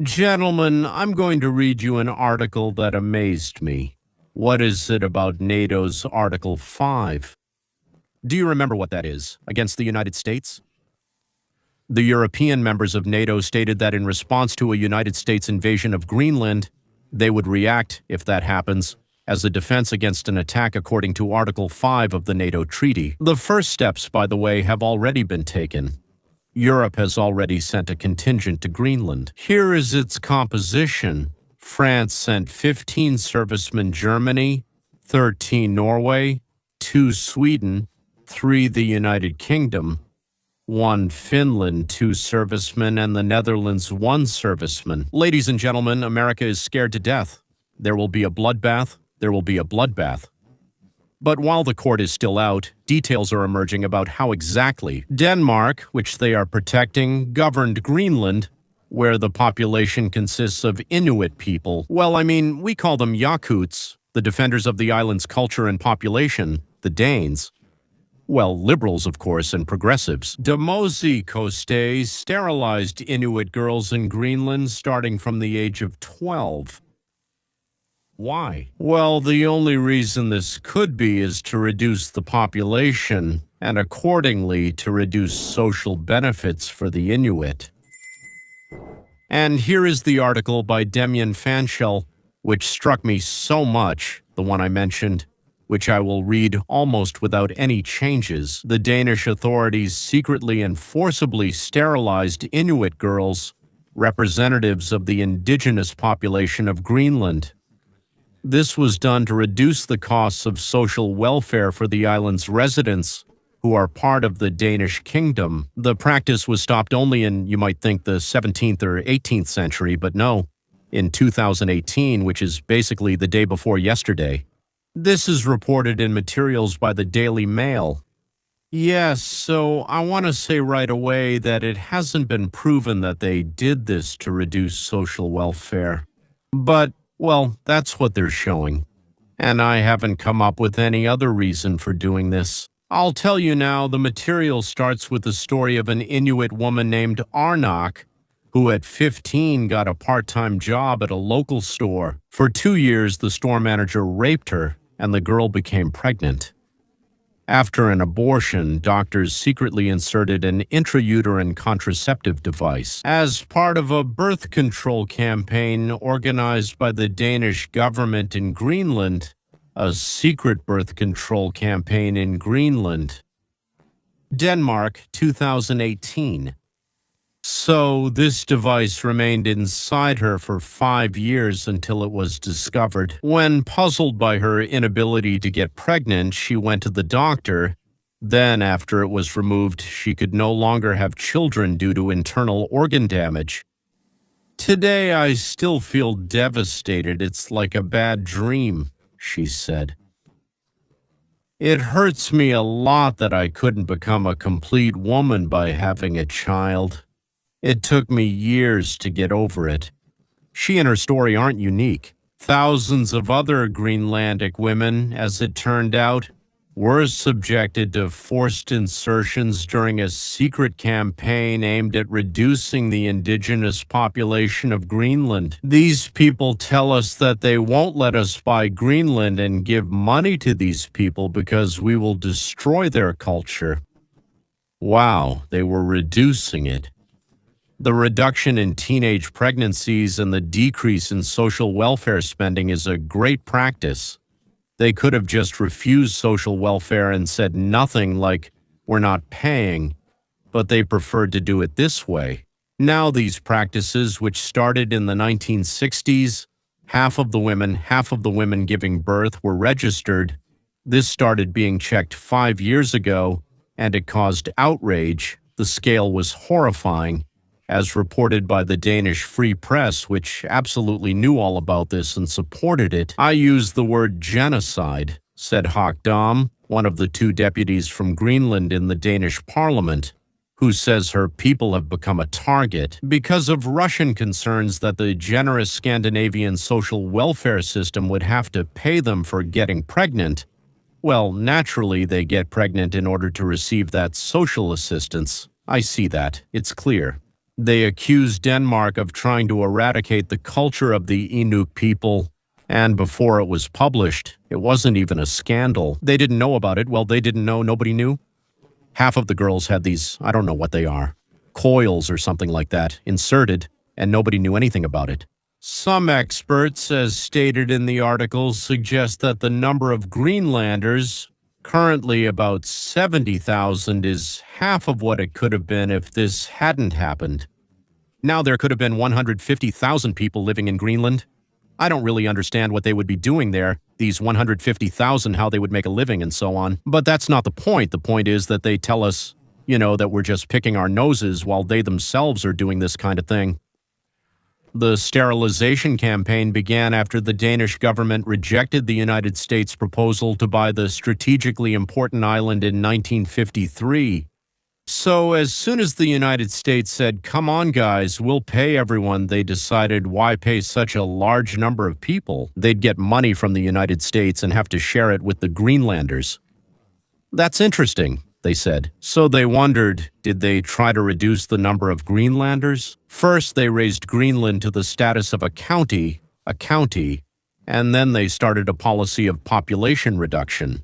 Gentlemen, I'm going to read you an article that amazed me. What is it about NATO's Article 5? Do you remember what that is? Against the United States? The European members of NATO stated that in response to a United States invasion of Greenland, they would react, if that happens, as a defense against an attack according to Article 5 of the NATO treaty. The first steps, by the way, have already been taken. Europe has already sent a contingent to Greenland. Here is its composition. France sent 15 servicemen Germany, 13 Norway, 2 Sweden, 3 the United Kingdom, 1 Finland, 2 servicemen, and the Netherlands 1 serviceman. Ladies and gentlemen, America is scared to death. There will be a bloodbath. There will be a bloodbath. But while the court is still out, details are emerging about how exactly Denmark, which they are protecting, governed Greenland, where the population consists of Inuit people. Well, we call them Yakuts, the defenders of the island's culture and population, the Danes. Well, liberals, of course, and progressives. Demosi Koste sterilized Inuit girls in Greenland starting from the age of 12. Why? Well, the only reason this could be is to reduce the population and accordingly to reduce social benefits for the Inuit. And here is the article by Demian Fanchel, which struck me so much, the one I mentioned, which I will read almost without any changes. The Danish authorities secretly and forcibly sterilized Inuit girls, representatives of the indigenous population of Greenland. This was done to reduce the costs of social welfare for the island's residents, who are part of the Danish kingdom. The practice was stopped only in, you might think, the 17th or 18th century, but no, in 2018, which is basically the day before yesterday. This is reported in materials by the Daily Mail. Yes, so I want to say right away that it hasn't been proven that they did this to reduce social welfare. But well, that's what they're showing. And I haven't come up with any other reason for doing this. I'll tell you now, the material starts with the story of an Inuit woman named Arnak, who at 15 got a part-time job at a local store. For 2 years, the store manager raped her, and the girl became pregnant. After an abortion, doctors secretly inserted an intrauterine contraceptive device. As part of a birth control campaign organized by the Danish government in Greenland, a secret birth control campaign in Greenland. Denmark, 2018. So this device remained inside her for 5 years until it was discovered. When puzzled by her inability to get pregnant, she went to the doctor. Then, after it was removed, she could no longer have children due to internal organ damage. Today, I still feel devastated. It's like a bad dream, she said. It hurts me a lot that I couldn't become a complete woman by having a child. It took me years to get over it. She and her story aren't unique. Thousands of other Greenlandic women, as it turned out, were subjected to forced insertions during a secret campaign aimed at reducing the indigenous population of Greenland. These people tell us that they won't let us buy Greenland and give money to these people because we will destroy their culture. Wow, they were reducing it. The reduction in teenage pregnancies and the decrease in social welfare spending is a great practice. They could have just refused social welfare and said nothing like, "We're not paying," but they preferred to do it this way. Now these practices, which started in the 1960s, half of the women giving birth were registered. This started being checked 5 years ago, and it caused outrage. The scale was horrifying, as reported by the Danish Free Press, which absolutely knew all about this and supported it. I use the word genocide, said Hak Dam, one of the 2 deputies from Greenland in the Danish parliament, who says her people have become a target because of Russian concerns that the generous Scandinavian social welfare system would have to pay them for getting pregnant. Well, naturally they get pregnant in order to receive that social assistance. I see that. It's clear. They accused Denmark of trying to eradicate the culture of the Inuit people, and before it was published, it wasn't even a scandal. They didn't know about it. Well, they didn't know. Nobody knew. Half of the girls had these, I don't know what they are, coils or something like that, inserted, and nobody knew anything about it. Some experts, as stated in the article, suggest that the number of Greenlanders, currently about 70,000, is half of what it could have been if this hadn't happened. Now there could have been 150,000 people living in Greenland. I don't really understand what they would be doing there, these 150,000, how they would make a living and so on. But that's not the point. The point is that they tell us, that we're just picking our noses while they themselves are doing this kind of thing. The sterilization campaign began after the Danish government rejected the United States' proposal to buy the strategically important island in 1953. So as soon as the United States said, "Come on, guys, we'll pay everyone," they decided why pay such a large number of people? They'd get money from the United States and have to share it with the Greenlanders. That's interesting, they said. So they wondered, did they try to reduce the number of Greenlanders? First, they raised Greenland to the status of a county, and then they started a policy of population reduction.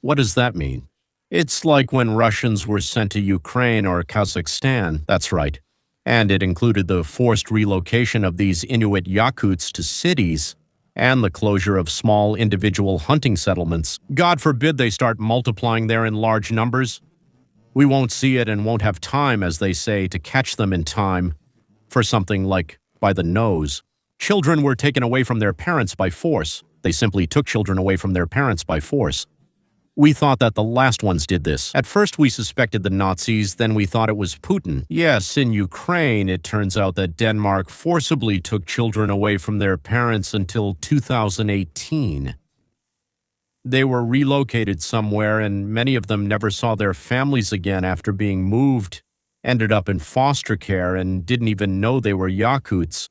What does that mean? It's like when Russians were sent to Ukraine or Kazakhstan, that's right. And it included the forced relocation of these Inuit Yakuts to cities and the closure of small individual hunting settlements. God forbid they start multiplying there in large numbers. We won't see it and won't have time, as they say, to catch them in time for something like by the nose. Children were taken away from their parents by force. They simply took children away from their parents by force. We thought that the last ones did this. At first we suspected the Nazis, then we thought it was Putin. Yes, in Ukraine, it turns out that Denmark forcibly took children away from their parents until 2018. They were relocated somewhere, and many of them never saw their families again after being moved, ended up in foster care, and didn't even know they were Yakuts.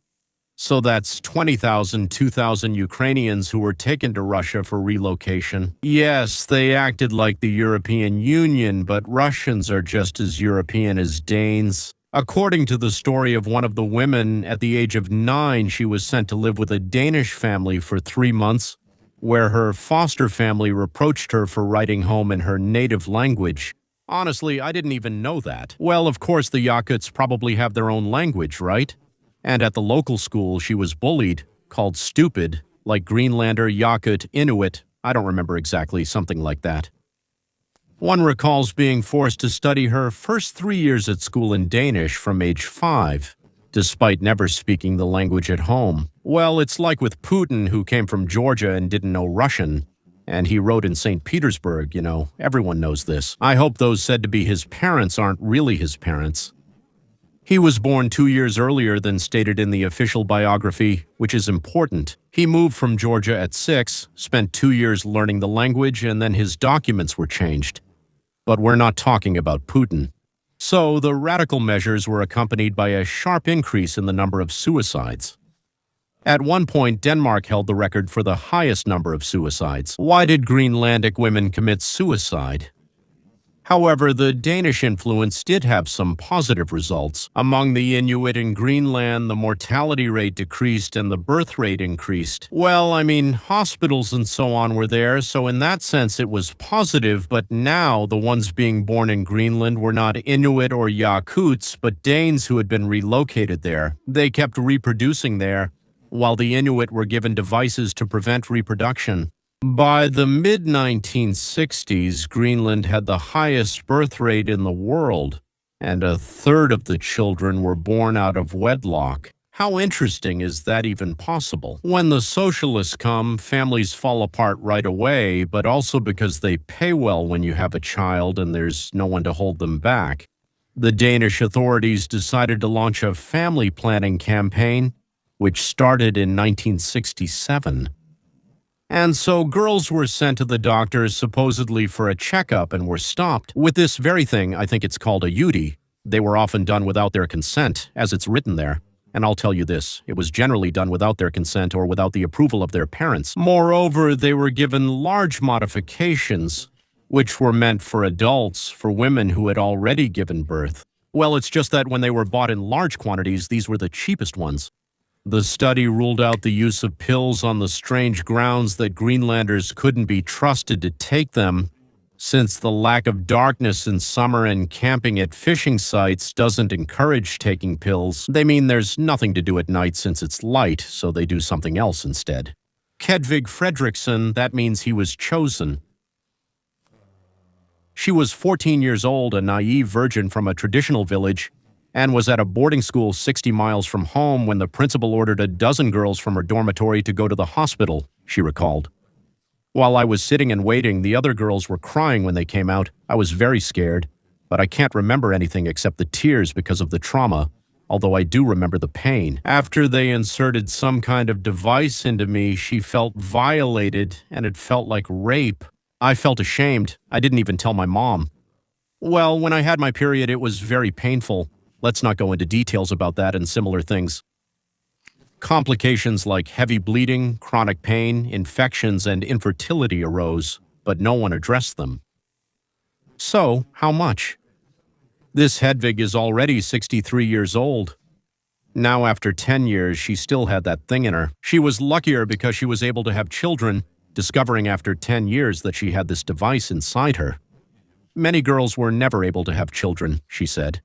So that's 20,000, 2,000 Ukrainians who were taken to Russia for relocation. Yes, they acted like the European Union, but Russians are just as European as Danes. According to the story of one of the women, at the age of 9, she was sent to live with a Danish family for 3 months, where her foster family reproached her for writing home in her native language. Honestly, I didn't even know that. Well, of course, the Yakuts probably have their own language, right? And at the local school, she was bullied, called stupid, like Greenlander, Yakut, Inuit. I don't remember exactly, something like that. One recalls being forced to study her first 3 years at school in Danish from age 5, despite never speaking the language at home. Well, it's like with Putin, who came from Georgia and didn't know Russian, and he wrote in St. Petersburg, everyone knows this. I hope those said to be his parents aren't really his parents. He was born 2 years earlier than stated in the official biography, which is important. He moved from Georgia at 6, spent 2 years learning the language, and then his documents were changed. But we're not talking about Putin. So the radical measures were accompanied by a sharp increase in the number of suicides. At one point, Denmark held the record for the highest number of suicides. Why did Greenlandic women commit suicide? However, the Danish influence did have some positive results. Among the Inuit in Greenland, the mortality rate decreased and the birth rate increased. Well, hospitals and so on were there, so in that sense it was positive, but now the ones being born in Greenland were not Inuit or Yakuts, but Danes who had been relocated there. They kept reproducing there, while the Inuit were given devices to prevent reproduction. By the mid-1960s, Greenland had the highest birth rate in the world, and a third of the children were born out of wedlock. How interesting is that even possible? When the socialists come, families fall apart right away, but also because they pay well when you have a child and there's no one to hold them back. The Danish authorities decided to launch a family planning campaign, which started in 1967. And so girls were sent to the doctors supposedly for a checkup and were stopped. With this very thing, I think it's called a UTI, they were often done without their consent, as it's written there. And I'll tell you this, it was generally done without their consent or without the approval of their parents. Moreover, they were given large modifications, which were meant for adults, for women who had already given birth. Well, it's just that when they were bought in large quantities, these were the cheapest ones. The study ruled out the use of pills on the strange grounds that Greenlanders couldn't be trusted to take them, since the lack of darkness in summer and camping at fishing sites doesn't encourage taking pills. They mean there's nothing to do at night since it's light, so they do something else instead. Kedvig Fredriksson, that means he was chosen. She was 14 years old, a naive virgin from a traditional village, and was at a boarding school 60 miles from home when the principal ordered a dozen girls from her dormitory to go to the hospital, she recalled. While I was sitting and waiting, the other girls were crying when they came out. I was very scared, but I can't remember anything except the tears because of the trauma, although I do remember the pain. After they inserted some kind of device into me, she felt violated, and it felt like rape. I felt ashamed. I didn't even tell my mom. Well, when I had my period, it was very painful. Let's not go into details about that and similar things. Complications like heavy bleeding, chronic pain, infections, and infertility arose, but no one addressed them. So, how much? This Hedvig is already 63 years old. Now, after 10 years, she still had that thing in her. She was luckier because she was able to have children, discovering after 10 years that she had this device inside her. Many girls were never able to have children, she said.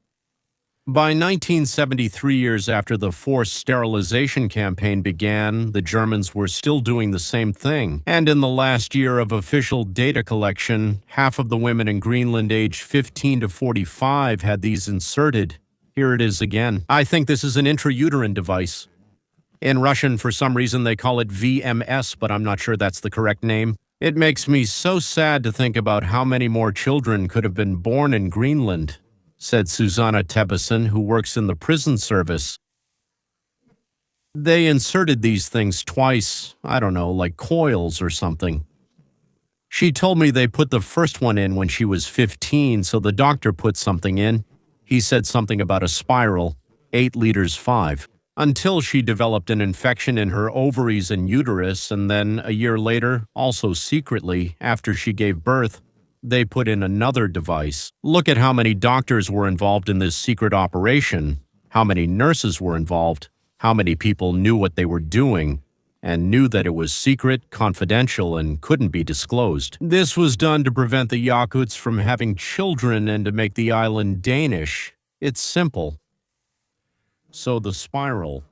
By 1973, years after the forced sterilization campaign began, the Germans were still doing the same thing. And in the last year of official data collection, half of the women in Greenland aged 15 to 45 had these inserted. Here it is again. I think this is an intrauterine device. In Russian, for some reason, they call it VMS, but I'm not sure that's the correct name. It makes me so sad to think about how many more children could have been born in Greenland, said Susanna Tebbeson, who works in the prison service. They inserted these things twice, I don't know, like coils or something. She told me they put the first one in when she was 15, so the doctor put something in. He said something about a spiral, 8 liters 5, until she developed an infection in her ovaries and uterus, and then a year later, also secretly, after she gave birth, they put in another device. Look at how many doctors were involved in this secret operation, how many nurses were involved, how many people knew what they were doing, and knew that it was secret, confidential, and couldn't be disclosed. This was done to prevent the Yakuts from having children and to make the island Danish. It's simple. So the spiral.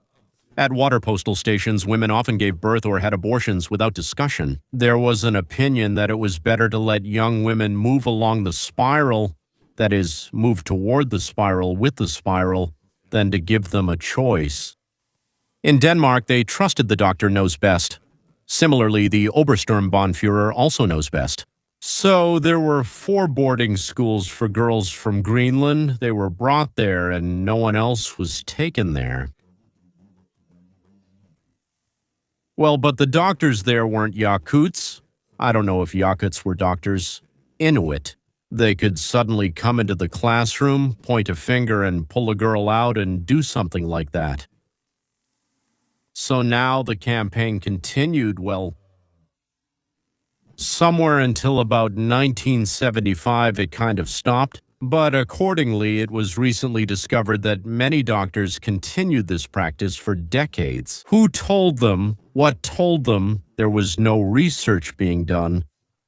At water postal stations, women often gave birth or had abortions without discussion. There was an opinion that it was better to let young women move along the spiral, that is, move toward the spiral with the spiral, than to give them a choice. In Denmark, they trusted the doctor knows best. Similarly, the Obersturmbannführer also knows best. So there were 4 boarding schools for girls from Greenland. They were brought there, and no one else was taken there. Well, but the doctors there weren't Yakuts. I don't know if Yakuts were doctors. Inuit. They could suddenly come into the classroom, point a finger, and pull a girl out and do something like that. So now the campaign continued, well, somewhere until about 1975 it kind of stopped. But accordingly, it was recently discovered that many doctors continued this practice for decades. Who told them? What told them there was no research being done?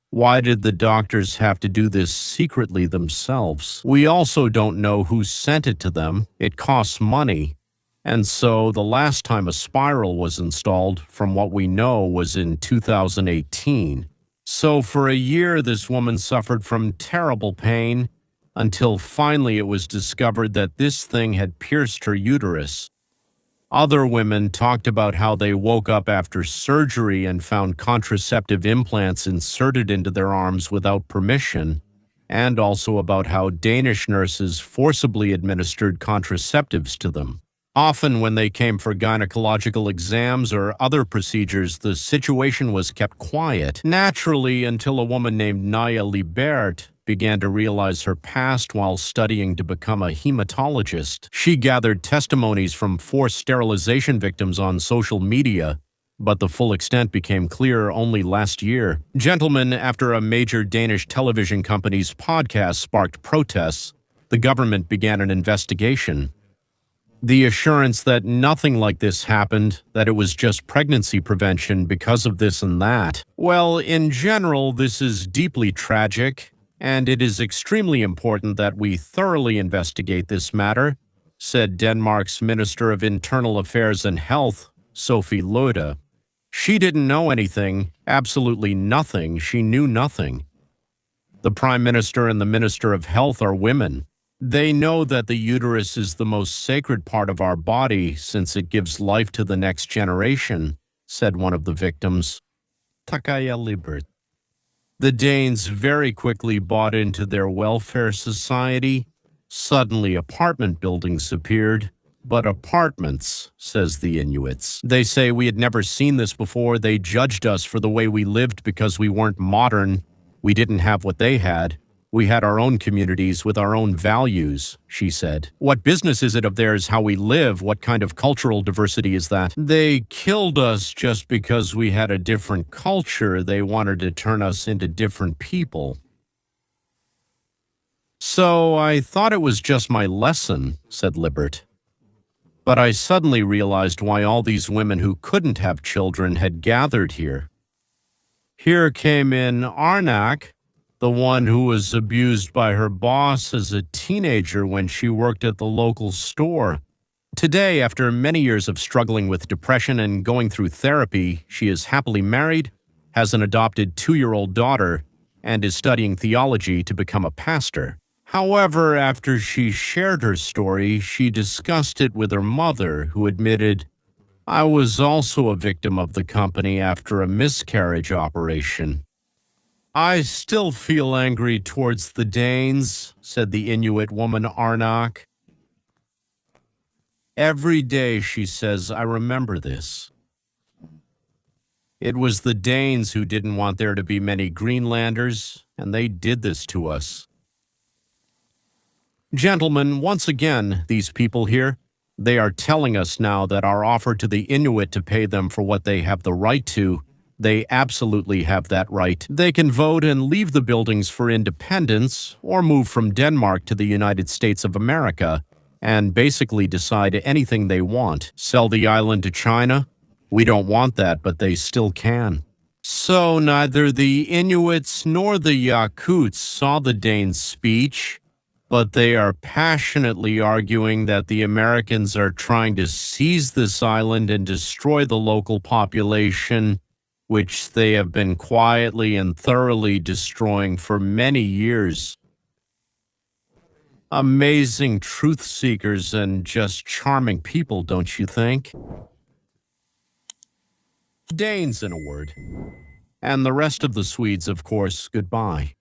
Why did the doctors have to do this secretly themselves? We also don't know who sent it to them. It costs money. And so the last time a spiral was installed, from what we know, was in 2018. So for a year, this woman suffered from terrible pain, until finally it was discovered that this thing had pierced her uterus. Other women talked about how they woke up after surgery and found contraceptive implants inserted into their arms without permission, and also about how Danish nurses forcibly administered contraceptives to them. Often when they came for gynecological exams or other procedures, the situation was kept quiet, naturally, until a woman named Naya Libert began to realize her past while studying to become a hematologist. She gathered testimonies from forced sterilization victims on social media, but the full extent became clear only last year. Gentlemen, after a major Danish television company's podcast sparked protests, The government began an investigation. The assurance that nothing like this happened, that it was just pregnancy prevention because of this and that. Well, in general, this is deeply tragic, and it is extremely important that we thoroughly investigate this matter, said Denmark's Minister of Internal Affairs and Health, Sophie Løhde. She didn't know anything, absolutely nothing. She knew nothing. The Prime Minister and the Minister of Health are women. They know that the uterus is the most sacred part of our body since it gives life to the next generation, said one of the victims. Takaya Libert. The Danes very quickly bought into their welfare society. Suddenly apartment buildings appeared. But apartments, says the Inuits. They say we had never seen this before. They judged us for the way we lived because we weren't modern. We didn't have what they had. We had our own communities with our own values, she said. What business is it of theirs how we live? What kind of cultural diversity is that? They killed us just because we had a different culture. They wanted to turn us into different people. So I thought it was just my lesson, said Libert. But I suddenly realized why all these women who couldn't have children had gathered here. Here came in Arnak, the one who was abused by her boss as a teenager when she worked at the local store. Today, after many years of struggling with depression and going through therapy, she is happily married, has an adopted 2-year-old daughter, and is studying theology to become a pastor. However, after she shared her story, she discussed it with her mother, who admitted, "I was also a victim of the company after a miscarriage operation. I still feel angry towards the Danes," said the Inuit woman Arnak. "Every day," she says, "I remember this. It was the Danes who didn't want there to be many Greenlanders, and they did this to us." Gentlemen, once again, these people here, they are telling us now that our offer to the Inuit to pay them for what they have the right to, they absolutely have that right. They can vote and leave the buildings for independence or move from Denmark to the United States of America and basically decide anything they want. Sell the island to China? We don't want that, but they still can. So neither the Inuits nor the Yakuts saw the Danes' speech, but they are passionately arguing that the Americans are trying to seize this island and destroy the local population, which they have been quietly and thoroughly destroying for many years. Amazing truth seekers and just charming people, don't you think? Danes, in a word. And the rest of the Swedes, of course, goodbye.